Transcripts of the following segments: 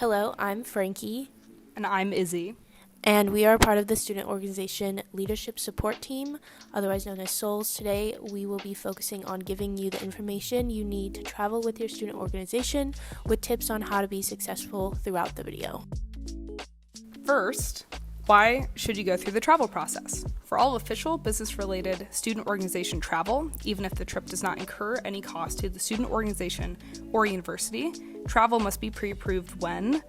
Hello, I'm Frankie, And I'm Izzy. and we are part of the student organization Leadership Support Team, otherwise known as SOLS. Today, we will be focusing on giving you the information you need to travel with your student organization with tips on how to be successful throughout the video. First, why should you go through the travel process? For all official business-related student organization travel, even if the trip does not incur any cost to the student organization or university, travel must be pre-approved when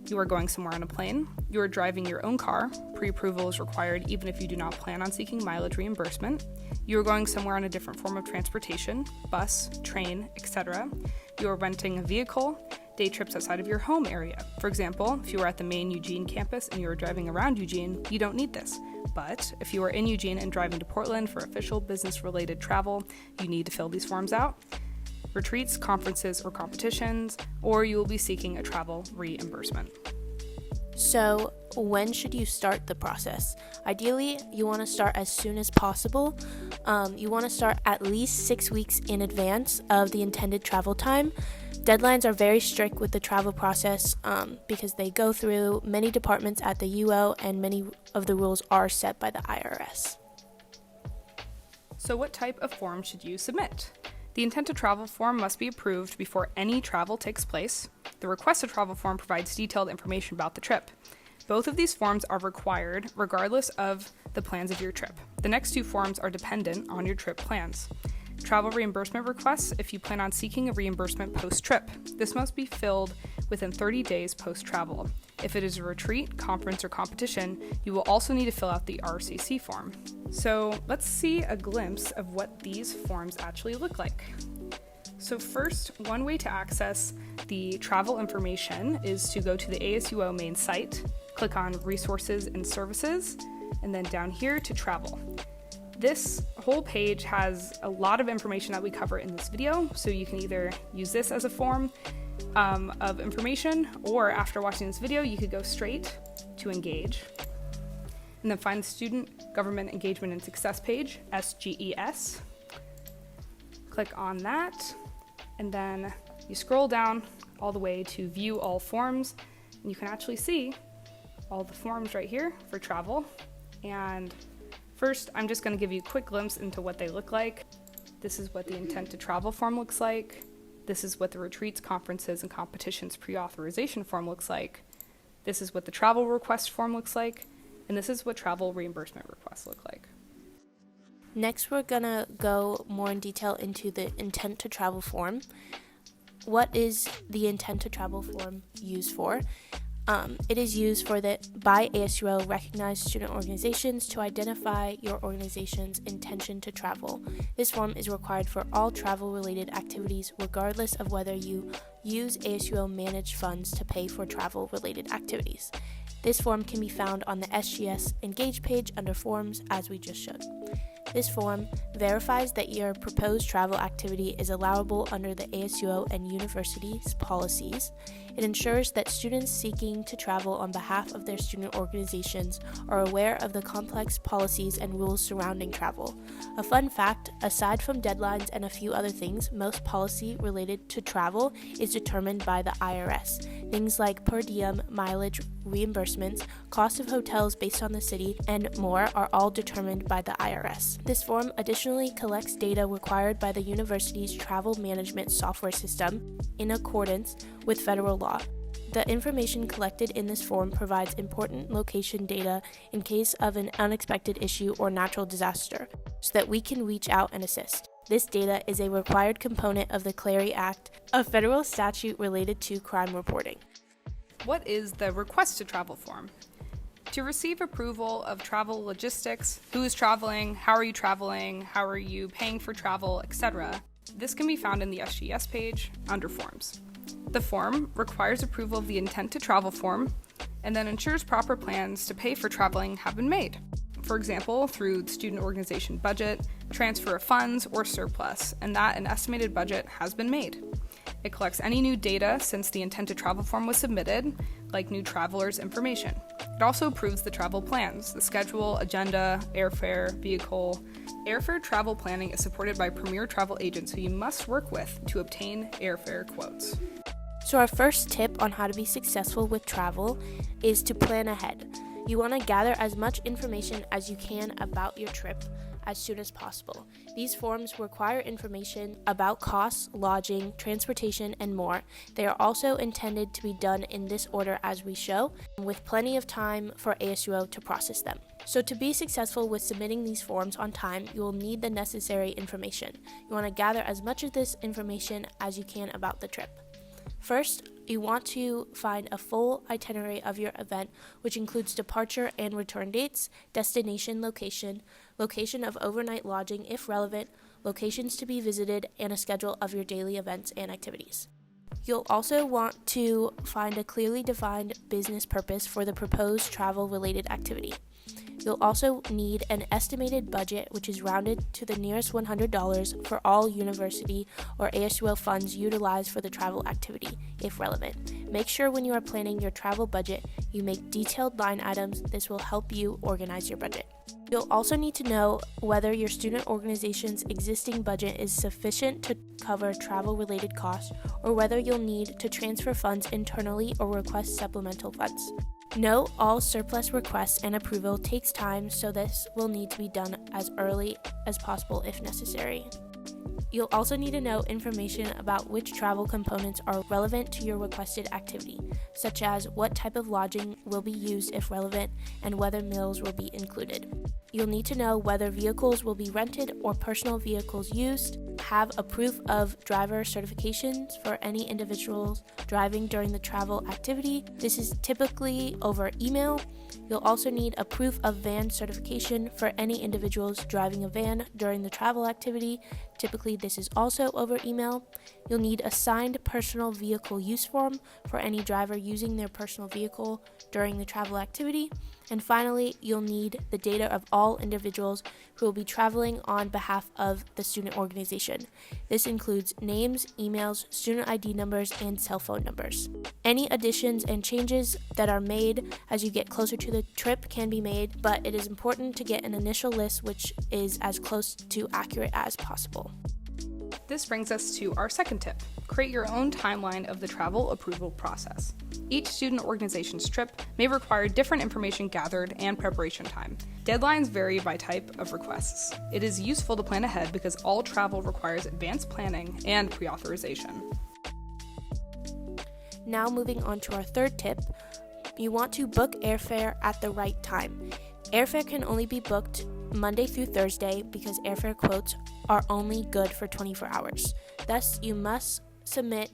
you are going somewhere on a plane, you are driving your own car, pre-approval is required even if you do not plan on seeking mileage reimbursement, you are going somewhere on a different form of transportation, bus, train, etc., you are renting a vehicle, day trips outside of your home area. For example, if you are at the main Eugene campus and you are driving around Eugene, you don't need this. But if you are in Eugene and driving to Portland for official business-related travel, you need to fill these forms out. Retreats, conferences, or competitions, or you will be seeking a travel reimbursement. So, when should you start the process? Ideally, you want to start as soon as possible. You want to start at least 6 weeks in advance of the intended travel time. Deadlines are very strict with the travel process because they go through many departments at the UO, and many of the rules are set by the IRS. So what type of form should you submit? The intent to travel form must be approved before any travel takes place. The request to travel form provides detailed information about the trip. Both of these forms are required regardless of the plans of your trip. The next two forms are dependent on your trip plans. Travel reimbursement requests if you plan on seeking a reimbursement post-trip. This must be filled within 30 days post-travel. If it is a retreat, conference, or competition, you will also need to fill out the RCC form. So let's see a glimpse of what these forms actually look like. So first, one way to access the travel information is to go to the ASUO main site, click on Resources and Services, and then down here to Travel. This whole page has a lot of information that we cover in this video, so you can either use this as a form of information, or after watching this video, you could go straight to Engage, and then find the Student Government Engagement and Success page, SGES. Click on that, and then you scroll down all the way to View All Forms, and you can actually see all the forms right here for travel. And first, I'm just going to give you a quick glimpse into what they look like. This is what the intent to travel form looks like. This is what the retreats, conferences, and competitions pre-authorization form looks like. This is what the travel request form looks like. And this is what travel reimbursement requests look like. Next, we're going to go more in detail into the intent to travel form. What is the intent to travel form used for? It is used by ASUO recognized student organizations to identify your organization's intention to travel. This form is required for all travel-related activities, regardless of whether you use ASUO managed funds to pay for travel-related activities. This form can be found on the SGS Engage page under Forms, as we just showed. This form verifies that your proposed travel activity is allowable under the ASUO and university's policies. It ensures that students seeking to travel on behalf of their student organizations are aware of the complex policies and rules surrounding travel. A fun fact, aside from deadlines and a few other things, most policy related to travel is determined by the IRS. Things like per diem, mileage, reimbursements, cost of hotels based on the city, and more are all determined by the IRS. This form additionally collects data required by the university's travel management software system in accordance with federal law. The information collected in this form provides important location data in case of an unexpected issue or natural disaster, so that we can reach out and assist. This data is a required component of the CLARI Act, a federal statute related to crime reporting. What is the request to travel form? To receive approval of travel logistics, who is traveling, how are you paying for travel, etc., this can be found in the SGS page under Forms. The form requires approval of the intent to travel form and then ensures proper plans to pay for traveling have been made. For example, through the student organization budget, transfer of funds, or surplus, and that an estimated budget has been made. It collects any new data since the intent to travel form was submitted, like new travelers' information. It also approves the travel plans, the schedule, agenda, airfare, vehicle. Airfare travel planning is supported by premier travel agents who you must work with to obtain airfare quotes. So our first tip on how to be successful with travel is to plan ahead. You want to gather as much information as you can about your trip as soon as possible. These forms require information about costs, lodging, transportation, and more. They are also intended to be done in this order as we show, with plenty of time for ASUO to process them. So to be successful with submitting these forms on time, you will need the necessary information. You want to gather as much of this information as you can about the trip. First, you want to find a full itinerary of your event, which includes departure and return dates, destination location, location of overnight lodging if relevant, locations to be visited, and a schedule of your daily events and activities. You'll also want to find a clearly defined business purpose for the proposed travel-related activity. You'll also need an estimated budget, which is rounded to the nearest $100 for all university or ASUO funds utilized for the travel activity, if relevant. Make sure when you are planning your travel budget, you make detailed line items. This will help you organize your budget. You'll also need to know whether your student organization's existing budget is sufficient to cover travel-related costs, or whether you'll need to transfer funds internally or request supplemental funds. Note all surplus requests and approval takes time, so this will need to be done as early as possible if necessary. You'll also need to know information about which travel components are relevant to your requested activity, such as what type of lodging will be used if relevant and whether meals will be included. You'll need to know whether vehicles will be rented or personal vehicles used, have a proof of driver certifications for any individuals driving during the travel activity. This is typically over email. You'll also need a proof of van certification for any individuals driving a van during the travel activity. Typically, this is also over email. You'll need a signed personal vehicle use form for any driver using their personal vehicle during the travel activity. And finally, you'll need the data of all individuals who will be traveling on behalf of the student organization. This includes names, emails, student ID numbers, and cell phone numbers. Any additions and changes that are made as you get closer to the trip can be made, but it is important to get an initial list which is as close to accurate as possible. This brings us to our second tip. Create your own timeline of the travel approval process. Each student organization's trip may require different information gathered and preparation time. Deadlines vary by type of requests. It is useful to plan ahead because all travel requires advanced planning and pre-authorization. Now moving on to our third tip, you want to book airfare at the right time. Airfare can only be booked Monday through Thursday because airfare quotes are only good for 24 hours. Thus, you must submit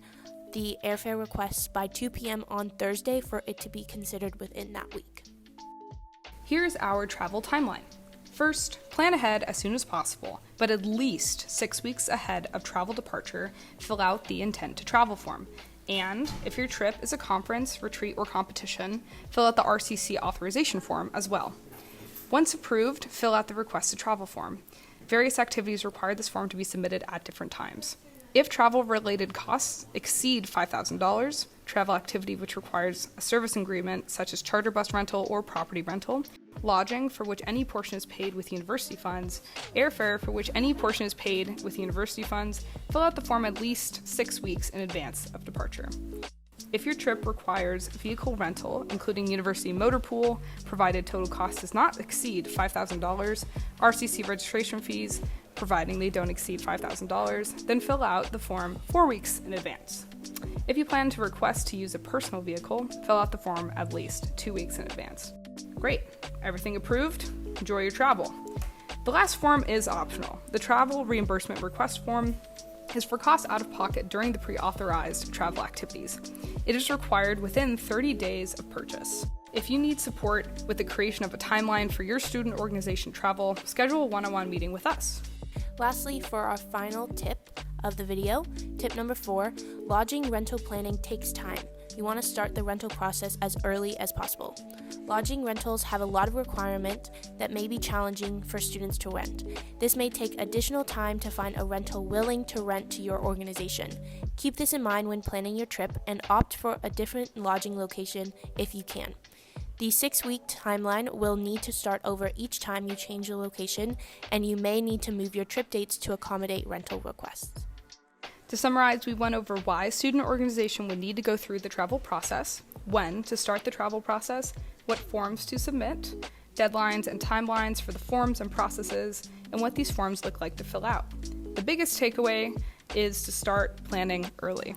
the airfare requests by 2 p.m. on Thursday for it to be considered within that week. Here's our travel timeline. First, plan ahead as soon as possible, but at least 6 weeks ahead of travel departure, fill out the intent to travel form. And if your trip is a conference, retreat, or competition, fill out the RCC authorization form as well. Once approved, fill out the request to travel form. Various activities require this form to be submitted at different times. If travel-related costs exceed $5,000, travel activity which requires a service agreement such as charter bus rental or property rental, lodging for which any portion is paid with university funds, airfare for which any portion is paid with university funds, fill out the form at least 6 weeks in advance of departure. If your trip requires vehicle rental, including university motor pool, provided total cost does not exceed $5,000, RCC registration fees, providing they don't exceed $5,000, then fill out the form 4 weeks in advance. If you plan to request to use a personal vehicle, fill out the form at least 2 weeks in advance. Great, everything approved? Enjoy your travel. The last form is optional. The travel reimbursement request form is for costs out of pocket during the pre-authorized travel activities. It is required within 30 days of purchase. If you need support with the creation of a timeline for your student organization travel, schedule a one-on-one meeting with us. Lastly, for our final tip of the video, tip number 4, lodging rental planning takes time. You want to start the rental process as early as possible. Lodging rentals have a lot of requirements that may be challenging for students to rent. This may take additional time to find a rental willing to rent to your organization. Keep this in mind when planning your trip and opt for a different lodging location if you can. The 6-week timeline will need to start over each time you change the location, and you may need to move your trip dates to accommodate rental requests. To summarize, we went over why a student organization would need to go through the travel process, when to start the travel process, what forms to submit, deadlines and timelines for the forms and processes, and what these forms look like to fill out. The biggest takeaway is to start planning early.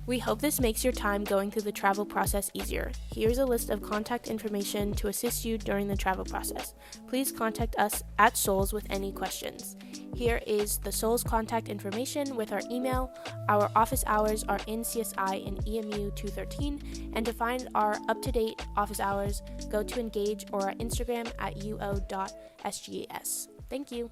We hope this makes your time going through the travel process easier. Here's a list of contact information to assist you during the travel process. Please contact us at Souls with any questions. Here is the Souls contact information with our email. Our office hours are in CSI and EMU 213, and to find our up-to-date office hours, go to Engage or our Instagram at uo.sgas. Thank you.